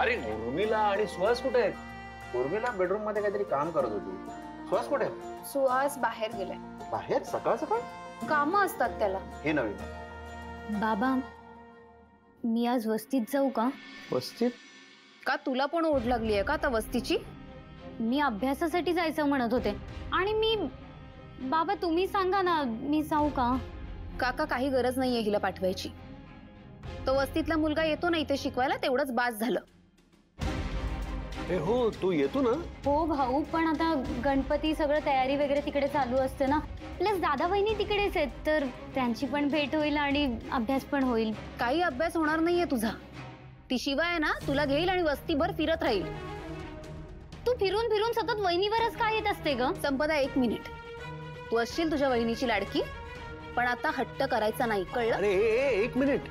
अरे उर्मिला आणि सुहास कुठे आहेत? उर्मिला बेडरूम मध्ये काहीतरी काम करत होती. सुहास कुठे? सुहास बाहेर गेलाय. बाहेर सकाळ सकाळ? कामं असतात त्याला. हे नवीन. बाबा मी आज वस्तीत जाऊ का? वस्तीत? का तुला पण ओढ लागली आहे का आता वस्तीची? मी अभ्यासासाठी जायचं म्हणत होते आणि मी बाबा तुम्ही सांगा ना मी जाऊ का? काका काही गरज नाहीये हिला पाठवायची. तो वस्तीतला मुलगा येतो ना इथे शिकवायला तेवढंच बास झालं. हो तू येतो ना. हो भाऊ पण आता गणपती सगळं तयारी वगैरे तिकडे चालू असते ना. प्लस दादा वहिनी तिकडेच आहेत तर त्यांची पण भेट होईल आणि अभ्यास पण होईल. काही अभ्यास होणार नाहीये तुझा. ती शिवाय आहे ना तुला घेईल आणि वस्तीभर फिरत राहील. तू फिरून फिरून सतत वहिनीवरच काय येत असते ग? संपदा 1 मिनिट. तू असशील तुझ्या वहिनीची लाडकी पण आता हट्ट करायचा नाही कळलं? अरे एक मिनिट.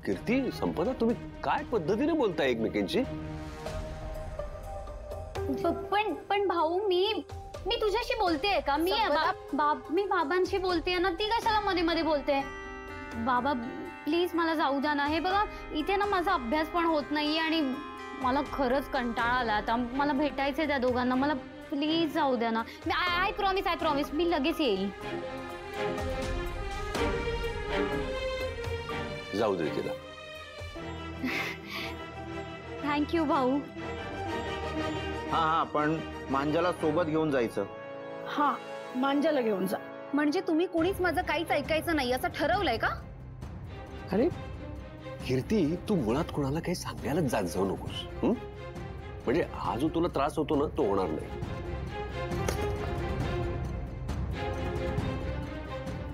कीर्ती संपदा तुम्ही काय पद्धतीने बोलताय एकमेकांची? पण भाऊ मी तुझ्याशी बोलतेय का? मी बाबांशी बोलतेय ना. ती कशाला मध्ये मध्ये बोलते? बाबा प्लीज मला जाऊ द्या ना. हे बघा इथे ना माझा अभ्यास पण होत नाहीये आणि मला खरंच कंटाळा आला. आता मला भेटायचंय त्या दोघांना. मला प्लीज जाऊ द्या ना. आय प्रॉमिस मी लगेच येईल. जाऊ दे तिला. थँक्यू भाऊ. हा पण मांजाला सोबत घेऊन जायचं. हा मांजाला घेऊन जा. म्हणजे तुम्ही कोणीच माझं काहीच ऐकायचं नाही असं ठरवलंय का? अरे कीर्ती तू मुळात कोणाला काही सांगायलाच जात जाऊ नकोस. म्हणजे हा जो तुला त्रास होतो ना तो होणार नाही.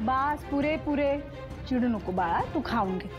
बास पुरे चिडू नको बाळा. तू खाऊन घे.